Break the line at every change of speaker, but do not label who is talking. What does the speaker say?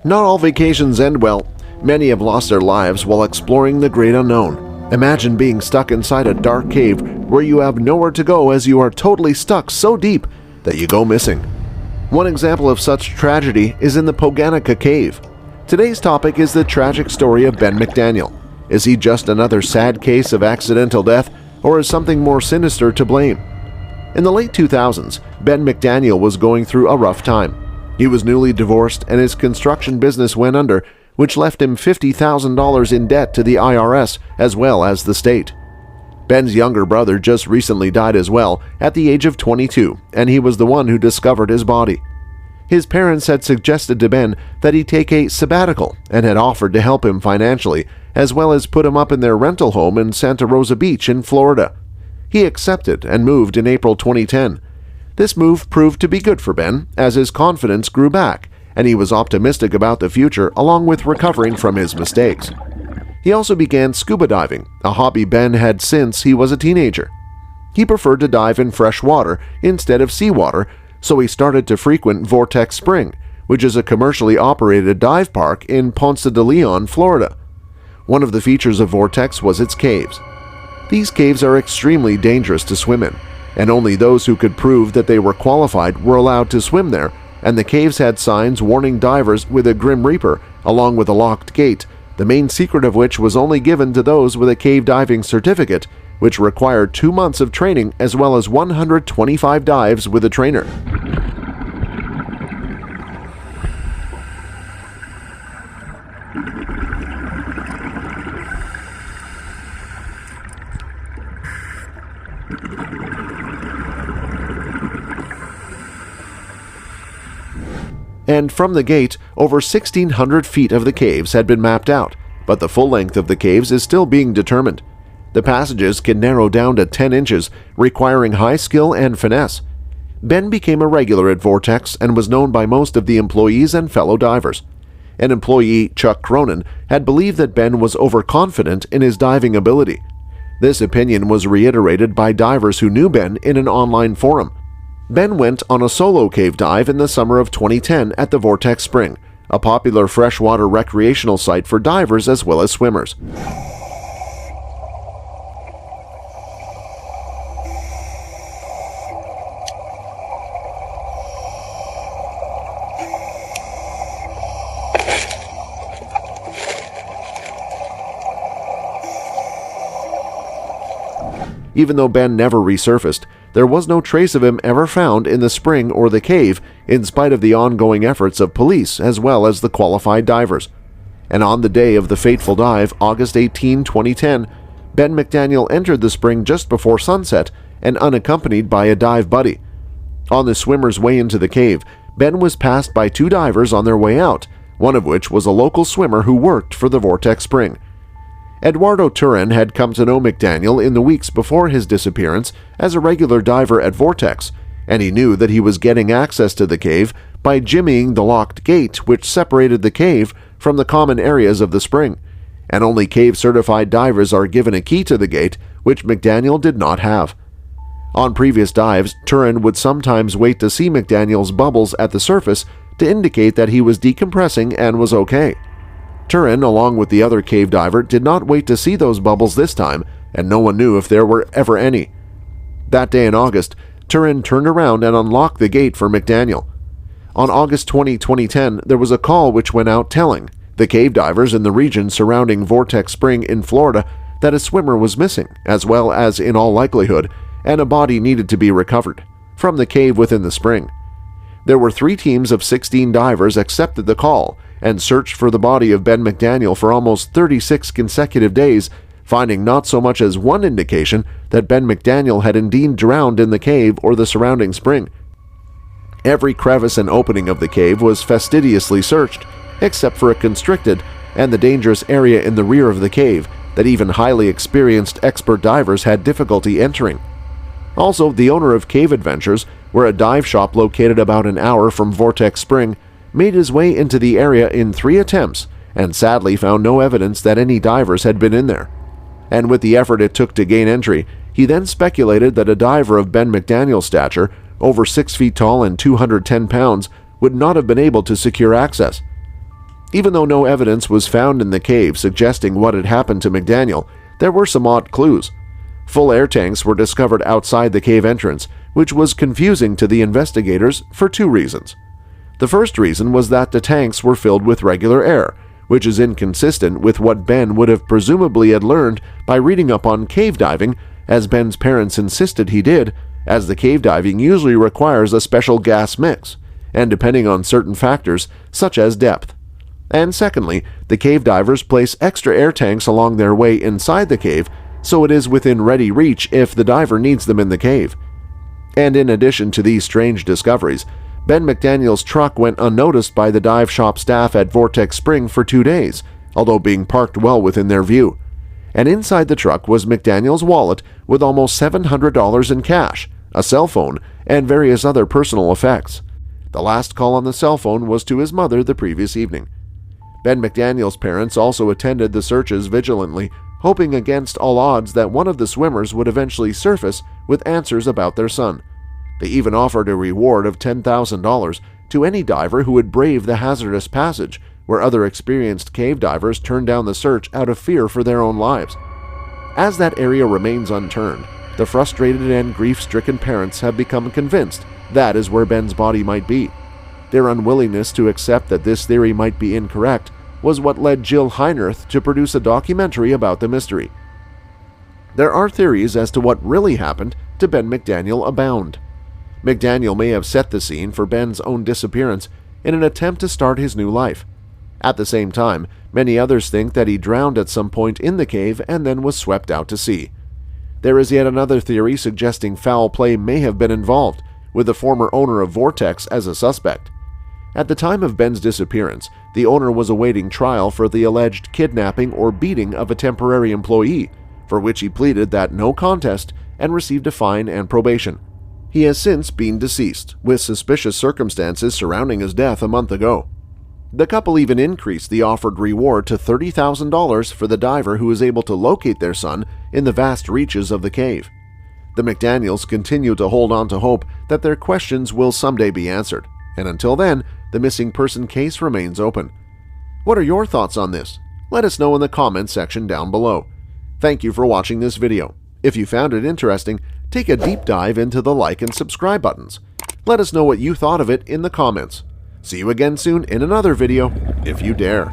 Not all vacations end well. Many have lost their lives while exploring the great unknown. Imagine being stuck inside a dark cave where you have nowhere to go as you are totally stuck so deep that you go missing. One example of such tragedy is in the Poganica cave. Today's topic is the tragic story of Ben McDaniel. Is he just another sad case of accidental death, or is something more sinister to blame? In the late 2000s, Ben McDaniel was going through a rough time. He was newly divorced and his construction business went under, which left him $50,000 in debt to the IRS as well as the state. Ben's younger brother just recently died as well at the age of 22, and he was the one who discovered his body. His parents had suggested to Ben that he take a sabbatical and had offered to help him financially, as well as put him up in their rental home in Santa Rosa Beach in Florida. He accepted and moved in April 2010. This move proved to be good for Ben, as his confidence grew back, and he was optimistic about the future along with recovering from his mistakes. He also began scuba diving, a hobby Ben had since he was a teenager. He preferred to dive in fresh water instead of seawater, so he started to frequent Vortex Spring, which is a commercially operated dive park in Ponce de Leon, Florida. One of the features of Vortex was its caves. These caves are extremely dangerous to swim in, and only those who could prove that they were qualified were allowed to swim there, and the caves had signs warning divers with a Grim Reaper, along with a locked gate, the main secret of which was only given to those with a cave diving certificate, which required 2 months of training as well as 125 dives with a trainer. And from the gate, over 1,600 feet of the caves had been mapped out, but the full length of the caves is still being determined. The passages can narrow down to 10 inches, requiring high skill and finesse. Ben became a regular at Vortex and was known by most of the employees and fellow divers. An employee, Chuck Cronin, had believed that Ben was overconfident in his diving ability. This opinion was reiterated by divers who knew Ben in an online forum. Ben went on a solo cave dive in the summer of 2010 at the Vortex Spring, a popular freshwater recreational site for divers as well as swimmers. Even though Ben never resurfaced, there was no trace of him ever found in the spring or the cave, in spite of the ongoing efforts of police as well as the qualified divers. And on the day of the fateful dive, August 18, 2010, Ben McDaniel entered the spring just before sunset and unaccompanied by a dive buddy. On the swimmer's way into the cave, Ben was passed by 2 divers on their way out, one of which was a local swimmer who worked for the Vortex Spring. Eduardo Turin had come to know McDaniel in the weeks before his disappearance as a regular diver at Vortex, and he knew that he was getting access to the cave by jimmying the locked gate which separated the cave from the common areas of the spring, and only cave-certified divers are given a key to the gate, which McDaniel did not have. On previous dives, Turin would sometimes wait to see McDaniel's bubbles at the surface to indicate that he was decompressing and was okay. Turin, along with the other cave diver, did not wait to see those bubbles this time, and no one knew if there were ever any. That day in August, Turin turned around and unlocked the gate for McDaniel. On August 20, 2010, there was a call which went out telling the cave divers in the region surrounding Vortex Spring in Florida that a swimmer was missing, as well as, in all likelihood, and a body needed to be recovered from the cave within the spring. There were 3 teams of 16 divers accepted the call and searched for the body of Ben McDaniel for almost 36 consecutive days, finding not so much as one indication that Ben McDaniel had indeed drowned in the cave or the surrounding spring. Every crevice and opening of the cave was fastidiously searched, except for a constricted and the dangerous area in the rear of the cave that even highly experienced expert divers had difficulty entering. Also, the owner of Cave Adventures, where a dive shop located about an hour from Vortex Spring, made his way into the area in 3 attempts and sadly found no evidence that any divers had been in there. And with the effort it took to gain entry, he then speculated that a diver of Ben McDaniel's stature, over 6 feet tall and 210 pounds, would not have been able to secure access. Even though no evidence was found in the cave suggesting what had happened to McDaniel, there were some odd clues. Full air tanks were discovered outside the cave entrance, which was confusing to the investigators for two reasons. The first reason was that the tanks were filled with regular air, which is inconsistent with what Ben would have presumably had learned by reading up on cave diving, as Ben's parents insisted he did, as the cave diving usually requires a special gas mix, and depending on certain factors such as depth. And secondly, the cave divers place extra air tanks along their way inside the cave, so it is within ready reach if the diver needs them in the cave. And in addition to these strange discoveries, Ben McDaniel's truck went unnoticed by the dive shop staff at Vortex Spring for 2 days, although being parked well within their view. And inside the truck was McDaniel's wallet with almost $700 in cash, a cell phone, and various other personal effects. The last call on the cell phone was to his mother the previous evening. Ben McDaniel's parents also attended the searches vigilantly, hoping against all odds that one of the swimmers would eventually surface with answers about their son. They even offered a reward of $10,000 to any diver who would brave the hazardous passage, where other experienced cave divers turned down the search out of fear for their own lives. As that area remains unturned, the frustrated and grief-stricken parents have become convinced that is where Ben's body might be. Their unwillingness to accept that this theory might be incorrect was what led Jill Heinrich to produce a documentary about the mystery. There are theories as to what really happened to Ben McDaniel abound. McDaniel may have set the scene for Ben's own disappearance in an attempt to start his new life. At the same time, many others think that he drowned at some point in the cave and then was swept out to sea. There is yet another theory suggesting foul play may have been involved, with the former owner of Vortex as a suspect. At the time of Ben's disappearance, the owner was awaiting trial for the alleged kidnapping or beating of a temporary employee, for which he pleaded that no contest and received a fine and probation. He has since been deceased, with suspicious circumstances surrounding his death a month ago. The couple even increased the offered reward to $30,000 for the diver who is able to locate their son in the vast reaches of the cave. The McDaniels continue to hold on to hope that their questions will someday be answered, and until then, the missing person case remains open. What are your thoughts on this? Let us know in the comments section down below. Thank you for watching this video. If you found it interesting, take a deep dive into the like and subscribe buttons. Let us know what you thought of it in the comments. See you again soon in another video, if you dare.